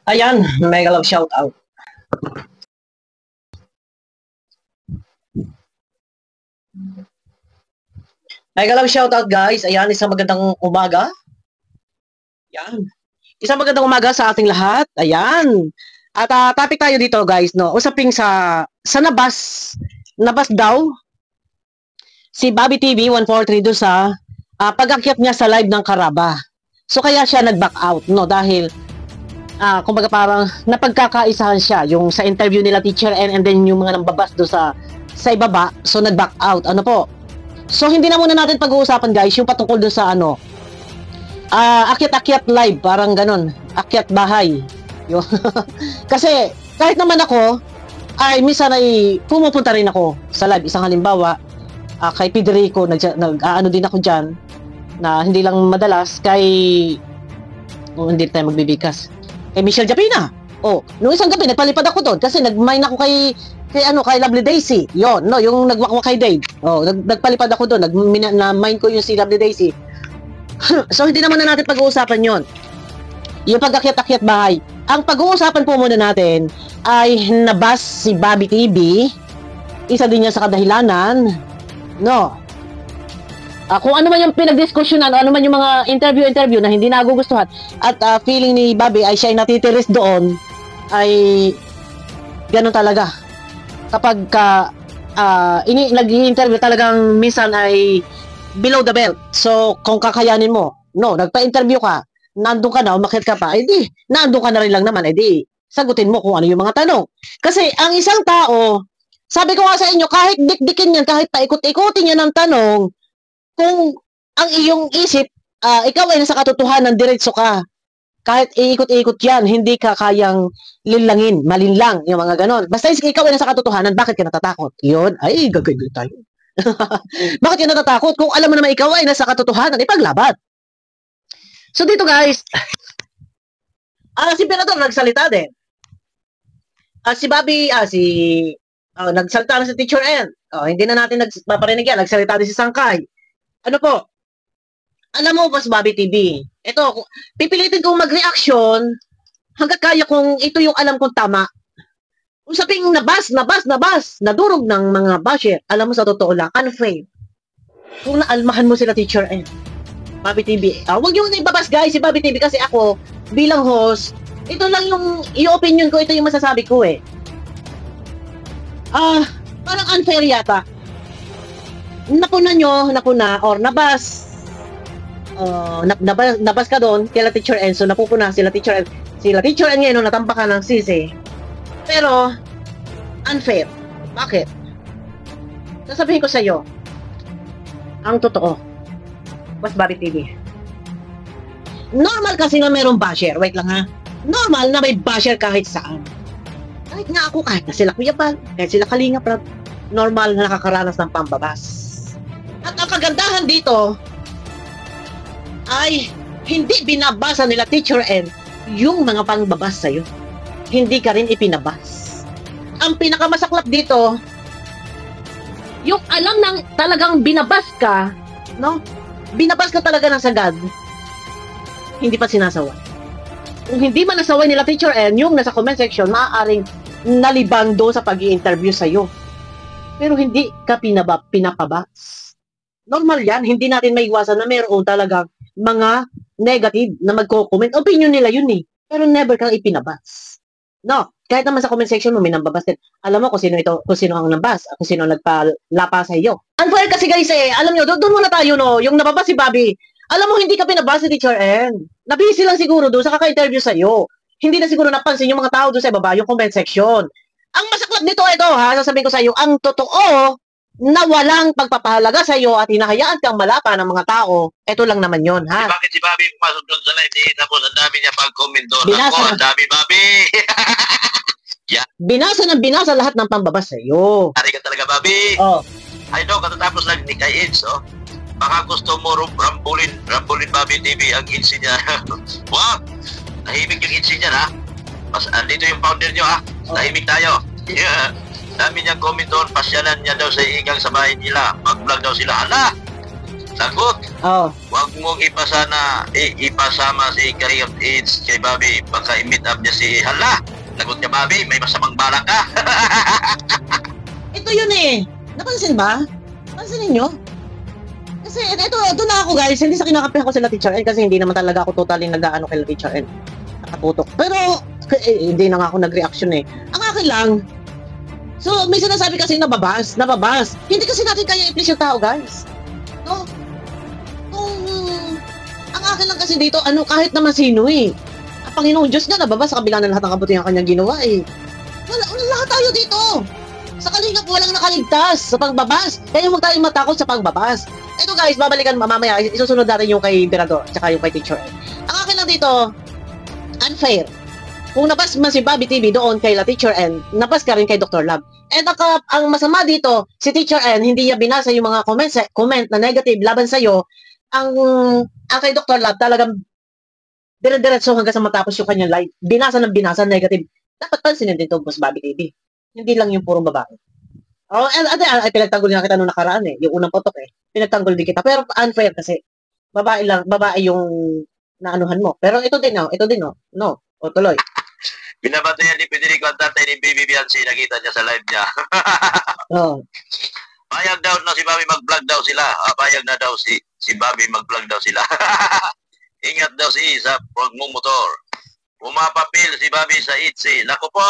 Ayan, mega love shout out. Mega love shout out guys. Ayan, isang magandang umaga. Ayan. Isang magandang umaga sa ating lahat. Ayan. At topic tayo dito guys, no. Usaping sa nabas daw si Bobby TV 143 do sa pag-akyat niya sa live ng Karaba. So kaya siya nag-back out, no, dahil kumbaga parang napagkakaisahan siya yung sa interview nila Teacher N and then yung mga nambabas do sa ibaba, so nag-back out. Ano po? So hindi na muna natin pag-uusapan guys yung patungkol do sa akyat-akyat live, parang ganun, akyat bahay. Kasi kahit naman ako ay minsan ay pumupunta rin ako sa live. Isang halimbawa, kay Federico nag-aano din ako diyan na hindi lang madalas kay hindi tayo magbibikas. Kay Michelle Japina. Noong isang gabi nagpalipad ako doon kasi nag-mine ako kay Lovely Daisy. Yon, no, yung nagwakwak kay Dave. Nagpalipad ako doon, na-mine ko yung si Lovely Daisy. So hindi naman na natin pag-uusapan 'yon. Yung pag-akyat-akyat bahay. Ang pag-uusapan po muna natin ay nabas si Bobby TV. Isa din niya sa kadahilanan, no. Kung ano man yung pinagdiskusyonan o ano man yung mga interview na hindi nagugustuhan at feeling ni Bobby ay siya ay natitiris doon, ay ganun talaga. Kapag nag-i-interview talagang minsan ay below the belt. So kung kakayanin mo, no, nagpa-interview ka, nandun ka na, umakyat ka pa, edi, nandun ka na rin lang naman, edi, sagutin mo kung ano yung mga tanong. Kasi ang isang tao, sabi ko nga sa inyo, kahit dikdikin yan, kahit paikot-ikutin yan ng tanong, kung ang iyong isip, ikaw ay nasa katotohanan, diretso ka. Kahit iikot-ikot yan, hindi ka kayang linlangin, malinlang, yung mga ganon. Basta ikaw ay nasa katotohanan, bakit ka natatakot? Yun, ay, gagawin tayo. Bakit ka natatakot? Kung alam mo naman ikaw ay nasa katotohanan, ipaglaban. So dito guys, si Pinador nagsalita din. Si Bobby, nagsalita na si Teacher N. Hindi na natin nagpaparinig yan. Nagsalita din si Sangkay. Ano po? Alam mo ba si Bobby TV? Ito, pipilitin kong mag-reaction hanggat kaya kung ito yung alam kong tama. Usaping nabas, nadurog ng mga basher. Alam mo sa totoo lang, unfair. Kung naalmahan mo sila Teacher N. Bobby TV. Huwag yung ibabas guys si Bobby TV kasi ako bilang host, ito lang yung opinion ko, ito yung masasabi ko eh. Parang unfair yata. Napuna or nabas. Nabas ka doon kila Teacher N, so napupuna sila Teacher N ngayon natampakan ng sisi. Pero unfair. Bakit? Sasabihin ko sa iyo ang totoo. Was Bobby TV. Normal kasi na mayroong basher. Wait lang ha. Normal na may basher kahit saan. Kahit nga ako, kahit na sila Kuya Bal, kahit sila Kalinga Prab, normal na nakakaranas ng pambabas. At ang kagandahan dito ay hindi binabasa nila Teacher N yung mga pangbabas sa'yo. Hindi ka rin ipinabas. Ang pinakamasaklap dito, yung alam nang talagang binabas ka, no? Binabas ka talaga ng sagad, hindi pa sinasaway. Kung hindi man nasaway nila Teacher N, yung nasa comment section, maaaring nalibang do sa pag-i-interview sa'yo. Pero hindi ka pinapabas. Normal yan, hindi natin maiwasan na mayroon talagang mga negative na magko-comment. Opinion nila yun eh. Pero never kang ipinabas. No, kahit naman sa comment section mo, may nambabas din. Alam mo kung sino ang nambas, kung sino ang nagpalapa sa iyo. Unfair kasi guys eh, alam nyo, doon muna tayo no, yung nababas si Bobby. Alam mo, hindi ka pinabas si Teacher N. Nabisi lang siguro doon sa kaka-interview sa iyo. Hindi na siguro napansin yung mga tao doon sa baba, yung comment section. Ang masaklap nito, ito ha, sasabihin ko sa iyo, ang totoo na walang pagpapahalaga sa iyo at hinahayaan kang malapa ng mga tao, ito lang naman yon ha. Bakit si Bobby pumasok doon sa live? Tapos ang dami niya pag-comment doon. Binasa ang dami Bobby. Binasa lahat ng pambabas sa iyo. Ari ka talaga Bobby. I know, katatapos lang ni kay Eds, baka gusto mo rambulin Bobby TV ang insi niya. Wow! Tahimik yung insi niya ha. Mas andito yung founder niyo ha. Tahimik tayo. Yeah. Dami niyang comment doon, pasyalan niya daw sa igang sa bahay nila. Mag-vlog daw sila. Hala! Sagot. Oh. Huwag mong ipasama si Karim Aids kay Bobby. Baka i-meet up niya si Hala. Lagot niya, Bobby. May masamang balak ka. Ito yun eh. Napansin ba? Pansinin nyo? Kasi ito na ako guys. Hindi sa kinakampihan ko sila Teacher N kasi hindi naman talaga ako totally nag-aano kay Teacher N. Nakatutok. Pero hindi na nga ako nag-reaction eh. Ang akin lang. So may sinasabi kasi nababas. Hindi kasi natin kaya i-please yung tao guys. No? Ang akin lang kasi dito, kahit naman sino eh. Ang Panginoon Diyos nga nababas sa kabila ng lahat ng kabutihan kanyang ginawa eh. Wala lahat tayo dito. Sa kalingap, walang nakaligtas sa pagbabas. Kaya huwag tayong matakot sa pagbabas. Ito guys, babalikan mamaya. Isusunod natin yung kay Berador at saka yung kay Teacher N. Ang akin lang dito, unfair. Kung nabas man si Bobby TV doon kay la Teacher N, nabas ka rin kay Dr. Love. And ang masama dito, si Teacher N, hindi niya binasa yung mga comment na negative laban sa'yo. Ang kay Dr. Love talagang dire-diretso hanggang sa matapos yung kanyang live. Binasa ng binasa, negative. Dapat pansinin din ito, Boss Bobby TV. Hindi lang yung purong babae. Oh, ay pinagtanggol nga kita nung nakaraan eh. Yung unang potok eh. Pinagtanggol din kita. Pero unfair kasi. Babae yung naanuhan mo. Pero ito din oh. No. O tuloy. Binabatayan ni Federico ang tatay ni Baby Bianci. Nakita niya sa live niya. Oh. Payag daw na si Bobby mag-vlog daw sila. Payag na daw si Bobby mag-vlog daw sila. Ingat daw si Isa. Huwag mong motor. Pumapapil si Bobby sa Itzy. Nako po.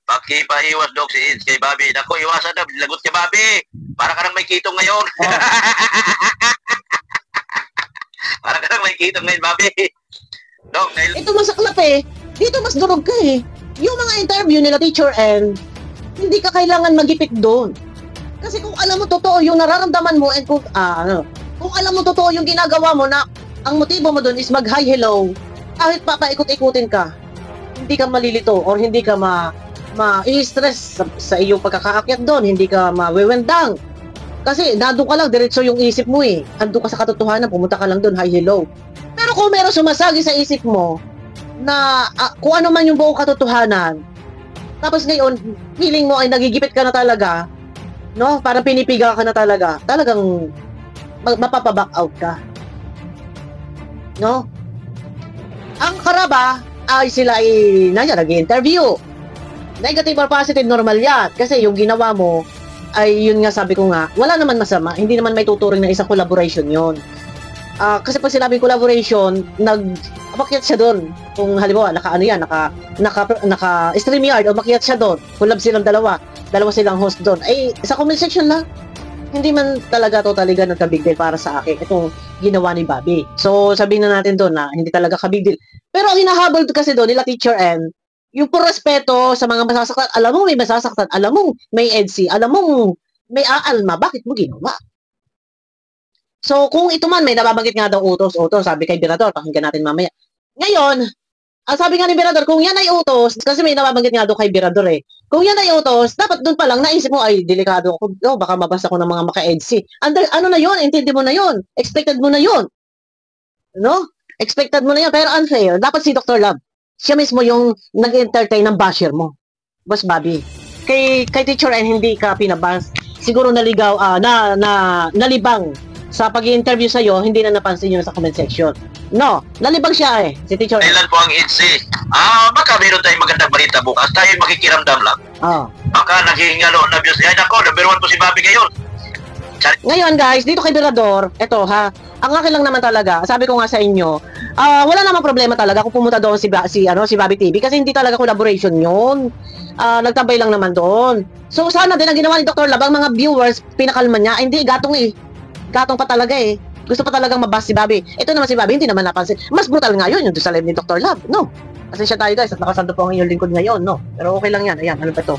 Pakipaiwas daw si Itzy kay Bobby. Nako, iwasan daw. Lagot kay Bobby. Para ka nang may kitong ngayon. Oh. Para ka nang may kitong ngayon, Bobby. Dok, ito masaklap eh. Dito mas durog ka eh. Yung mga interview nila Teacher N, hindi ka kailangan magipit doon. Kasi kung alam mo totoo yung nararamdaman mo and kung alam mo totoo yung ginagawa mo na ang motibo mo doon is mag-hi hello, kahit papaikot-ikutin ka, hindi ka malilito or hindi ka ma-i-stress sa iyong pagkakaakyat doon, hindi ka mawewendang. Kasi nandun ka lang, diretso yung isip mo eh. Andun ka sa katotohanan, pumunta ka lang doon, hi hello. Pero kung meron sumasagi sa isip mo na kung ano man yung buong katotohanan, tapos ngayon, feeling mo ay nagigipit ka na talaga, no? Parang pinipiga ka na talaga, talagang mapapaback out ka. No? Ang karaba ay sila ay nag-interview. Negative or positive, normal yan. Kasi yung ginawa mo ay yun nga sabi ko nga, wala naman masama. Hindi naman may tuturing na isang collaboration yon. Kasi pag sinabing collaboration, umakyat siya doon. Kung halimbawa, naka StreamYard, umakyat siya doon. Collab silang dalawa silang host doon. Ay, sa comment section lang. Hindi man talaga totally ganun ka-big deal para sa akin itong ginawa ni Bobby. So, sabihin na natin doon na hindi talaga ka-big deal. Pero ang hinahabol kasi doon nila Teacher N, yung por respeto sa mga masasaktan, alam mo may masasaktan, alam mo may EDSI, alam mo may aalma, bakit mo ginawa? So, kung ito man, may nababanggit nga daw utos, sabi kay Berador, pakinggan natin mamaya. Ngayon, sabi nga ni Berador, kung yan ay utos, kasi may nababanggit nga daw kay Berador eh, kung yan ay utos, dapat doon pa lang naisip mo, ay, delikado ako, baka mabasa ko ng mga maka-EDSI. Ano na yon, intindi mo na yon, expected mo na yon. No? Expected mo na yon, pero unfair. Dapat si Dr. Love, siya mismo yung nag-entertain ng basher mo. Boss Bobby. Kay Teacher N, hindi ka pinabas. Siguro naligaw, nalibang sa pag-i-interview sa'yo, hindi na napansin yun sa comment section. No, nalibang siya eh, si Teacher N. Ilan po ang Itzy? Baka meron tayong magandang balita bukas. Tayo makikiramdam lang. Baka naghihingalo na views. Ay nako, number 1 po si Bobby ngayon. Ngayon guys, dito kay Berador, eto ha, ang akin lang naman talaga, sabi ko nga sa inyo, wala namang problema talaga kung pumunta doon si Bobby TV kasi hindi talaga collaboration yun. Nagtabay lang naman doon. So sana din ang ginawa ni Dr. Lab, ang mga viewers, pinakalma niya, hindi, gatong eh. Gatong pa talaga eh. Gusto pa talagang mabas si Bobby. Ito naman si Bobby, hindi naman napansin. Mas brutal nga yun, yung sa live ni Dr. Lab, no? Kasi siya tayo guys, at nakasando po ang inyong lingkod ngayon, no? Pero okay lang yan, ayan, ano ba ito?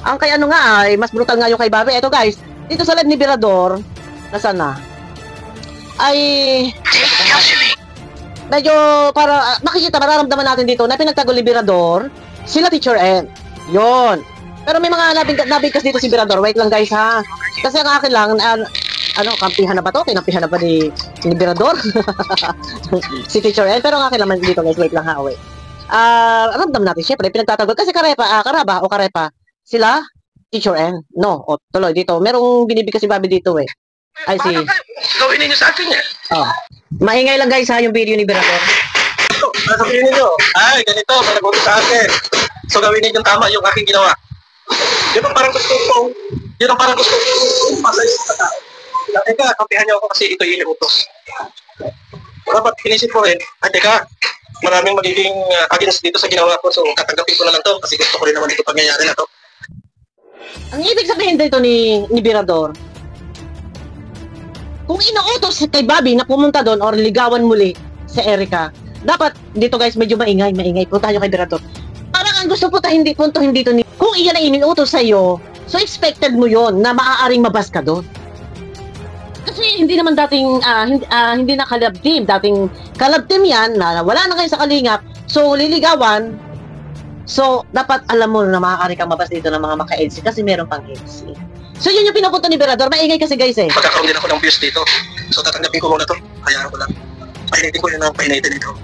Ang kay ano nga ay, mas brutal nga yung kay Bobby. Ito guys, dito sa live ni Berador, nasaan na? Ay medyo para makikita, mararamdaman natin dito na pinagtagol ni Berador sila Teacher N. Yon. Pero may mga nabigkas dito si Berador. Wait lang guys ha. Kasi ang akin lang, kampihan na ba to? Kinampihan na ba ni Berador? Si Teacher N. Pero ang akin naman dito guys, wait lang ha, wait. Ramdam natin syempre, pinagtatagol. Kasi karepa, sila Teacher N. No, tuloy dito. Merong binibigkas si Bobby dito eh. I see. Gawin ninyo sa akin eh. Oh. Maingay lang guys ha yung video ni Berador. Sabihin ninyo, ay, ganito, malagot sa akin. So gawin ninyo tama yung aking ginawa. Yun ang parang gusto ko, pasay sa tao. Teka, kampihan niyo ako kasi ito yung inutos. Dapat inisip ko rin, ay teka, maraming magiging against dito sa ginawa ko, so tatanggapin ko na lang to kasi gusto ko rin naman ito pangyayari na to. Ang ibig sabihin dito ni Berador, kung inuutos kay Bobby na pumunta doon or ligawan muli sa Erica, dapat dito guys medyo maingay, punta nyo kay Berador. Parang ang gusto hindi dito ni, kung iyan ay inuutos sa iyo, so expected mo yon na maaaring mabas ka doon. Kasi hindi naman dating hindi na kalab team, dating kalab team yan na wala na kayo sa kalingap, so liligawan. So dapat alam mo na maaari kang mabas dito ng mga maka-EDC kasi meron pang EDC. So yun yung pinapunta ni Berador, maingay kasi guys eh. Pagkakaroon din ako ng views dito, so tatanggapin ko muna to, hayaan ko lang. Painitin ko yun ang painitin ito.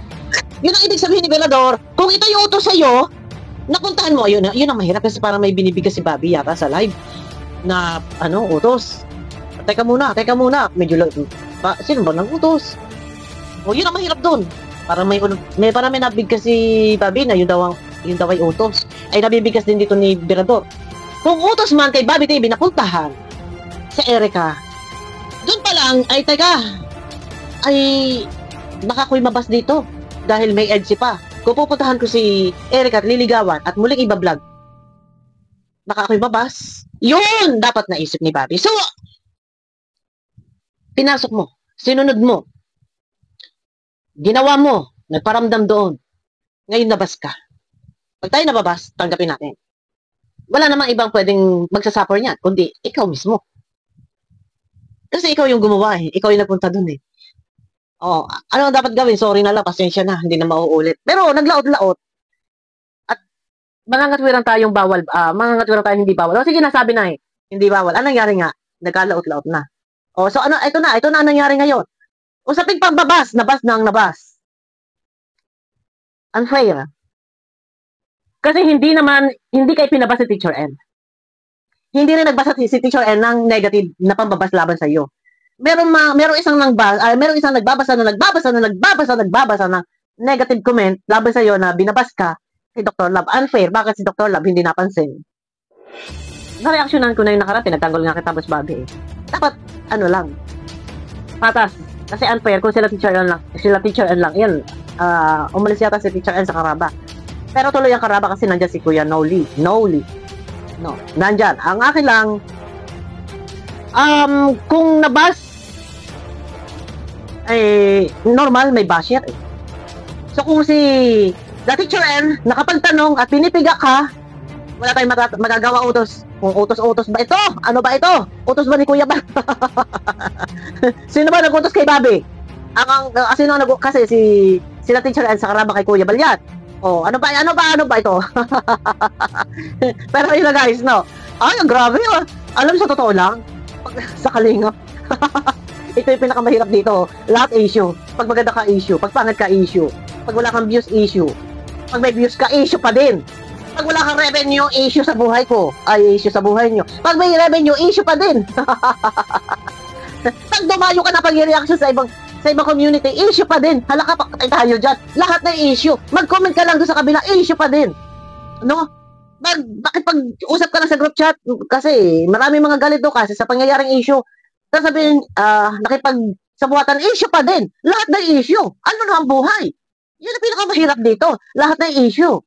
Yun ang ibig sabihin ni Berador, kung ito yung utos sa'yo, napuntahan mo, yun ang mahirap kasi parang may binibigay si Bobby yata sa live na utos. Teka muna, medyo lang, sino ba nang utos? O yun ang mahirap dun. Parang may nabigkas si Bobby na yun daw ay utos. Ay nabibigkas din dito ni Berador. Kung utos man kay Bobby TV napuntahan sa Erica, doon pa lang, ay baka ako'y mabas dito dahil may EDC pa. Kung pupuntahan ko si Erica at liligawan at muling iba-vlog, baka ako'y mabas. Yun! Dapat naisip ni Bobby. So, pinasok mo, sinunod mo, ginawa mo, nagparamdam doon, ngayon nabas ka. Pag tayo nababas, tanggapin natin. Wala namang ibang pwedeng magsasuffer niyan, kundi ikaw mismo. Kasi ikaw yung gumawa eh. Ikaw yung nagpunta dun eh. Oh, ano dapat gawin? Sorry na lang, pasensya na, hindi na mauulit. Pero naglaot-laot. At mangangatwiran tayong bawal, mangangatwiran tayong hindi bawal. O sige, nasabi na eh. Hindi bawal. Anong nangyari nga? Nagkalaot-laot na. Oh, so ito na ang nangyari ngayon. Usaping pagbabas, nabas na ang nabas. Unfair. Kasi hindi kayo pinabas si Teacher N. Hindi rin nagbasa si Teacher N ng negative na pambabas laban sa iyo. Merong isang nagbabasa ng negative comment laban sa iyo na binabas ka si Dr. Love. Unfair. Bakit si Dr. Love hindi napansin? Nareaksyonan ko na yung nakarap, pinagtanggol nga kita Boss Bobby eh. Dapat, lang, patas. Kasi unfair kung sila Teacher N lang, yan, umalis yata si Teacher N sa Karaba. Pero tuloy ang Karaba kasi nandyan si Kuya Noli. No, nandyan. Ang akin lang, kung nabas, normal, may basher eh. So kung si Teacher N nakapagtanong at pinipiga ka, wala tayong magagawa utos. Kung utos ba ito? Ano ba ito? Utos ba ni Kuya ba? Sino ba nag-utos kay Bobby? Kasi sila Teacher N sa Karaba kay Kuya Balyat. Oh, ano ba ito? Pero yun na guys, no? Ay, grabe oh. Alam sa totoo lang, sa kalingap. Ito yung pinakamahirap dito. Lahat issue. Pag maganda ka issue, pag pangit ka issue, pag wala kang views issue, pag may views ka issue pa din. Pag wala kang revenue, issue sa buhay ko. Ay, issue sa buhay nyo. Pag may revenue, issue pa din. Pag dumayo ka na pag-reaction sa ibang community, issue pa din. Hala ka, patay tayo dyan. Lahat na issue. Mag-comment ka lang doon sa kabila, issue pa din. No? Bakit pag-usap ka lang sa group chat? Kasi marami mga galit doon kasi sa pangyayaring issue. Tapos sabihin, nakipag-sabuhatan, issue pa din. Lahat na issue. Ano na ang buhay? Yun ang pinakamahirap dito. Lahat na issue.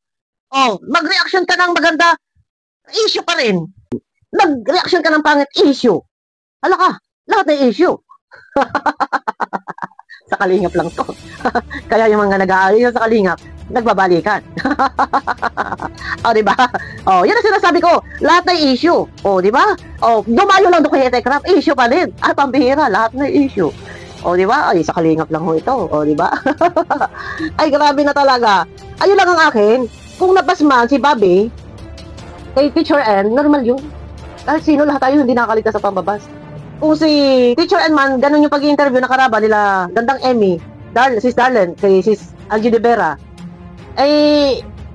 Oh, mag-reaction ka ng maganda, issue pa rin. Mag-reaction ka ng pangit, issue. Hala ka, lahat na issue. Sa kalingap lang to. Kaya yung mga nag-aaral sa kalingap, nagbabalikan. O, diba? O, yan ang sinasabi ko. Lahat na issue. O, diba? O, dumayo lang doon kay Hetekrap, issue pa din. At pambihira, lahat na issue. O, diba? Ay, sa kalingap lang ho ito. O, diba? Ay, grabe na talaga. Ayun lang ang akin. Kung nabas man si Bobby, kay Teacher N, normal yun. Kahit sino, lahat tayo hindi nakakaligtas sa pambabas. Kung si Teacher N man, ganun yung pag-i-interview na Karaba nila, Gandang Emmy, Sis Darlen, kay Sis Angie de Vera,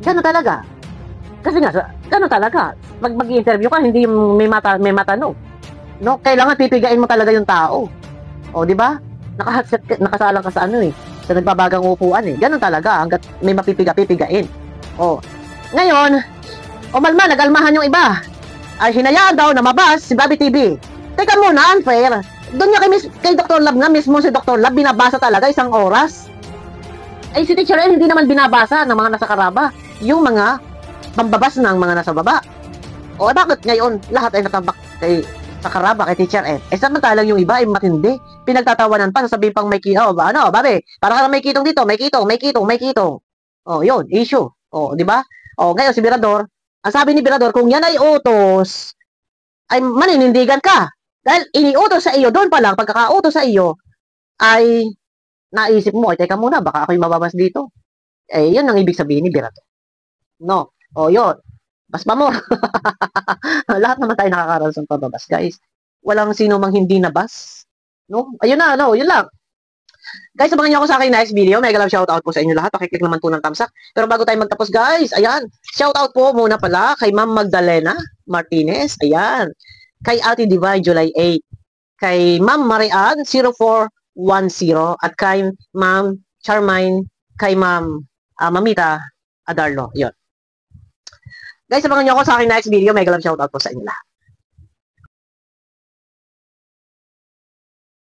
gano'n talaga. Kasi nga, gano'n talaga. Pag mag-i-interview ka, hindi may matanong. No, kailangan pipigain mo talaga yung tao. O, di ba? Nakasalang ka sa ano eh, sa nagbabagang upuan eh. Ganun talaga, hanggat may mapipiga-pipigain. O, ngayon, umalma, nagalmahan yung iba. Ay hinayaan daw na mabas si Bobby TV. Teka muna, unfair. Doon niya kay Dr. Lab nga, mismo si Dr. Lab, binabasa talaga 1 oras. Ay si Teacher N, hindi naman binabasa ng mga nasa karaba. Yung mga pambabas ng mga nasa baba. O bakit ngayon lahat ay natambak sa karaba kay Teacher N? Eh samantalang yung iba ay matindi. Pinagtatawanan pa, sasabihin pang may kitong. Ano, Bobby, para ka may kitong dito, may kitong. O, yun, issue. O, di ba? O, ngayon si Birador, ang sabi ni Birador, kung yan ay utos, ay maninindigan ka. Dahil iniutos sa iyo, doon pa lang, pagkakautos sa iyo, ay naisip mo, ay teka muna, baka ako'y mababas dito. Eh, yun ang ibig sabihin ni Birador. No. O, yun. Bas pa mo. Lahat naman tayo nakakaranas ng pababas, guys. Walang sino mang hindi nabas. No? Ayun na, no? Yun lang. Guys, abangan niyo ako sa aking next video. Mega love shoutout po sa inyo lahat. Pakiclick naman po ng thumbs up. Pero bago tayo magtapos, guys, ayan. Shoutout po muna pala kay Ma'am Magdalena Martinez. Ayan. Kay Ate Divine, July 8. Kay Ma'am Marian, 0410. At kay Ma'am Charmaine, kay Ma'am Mamita Adarlo. Yun. Guys, abangan niyo ako sa aking next video. Mega love shoutout po sa inyo lahat.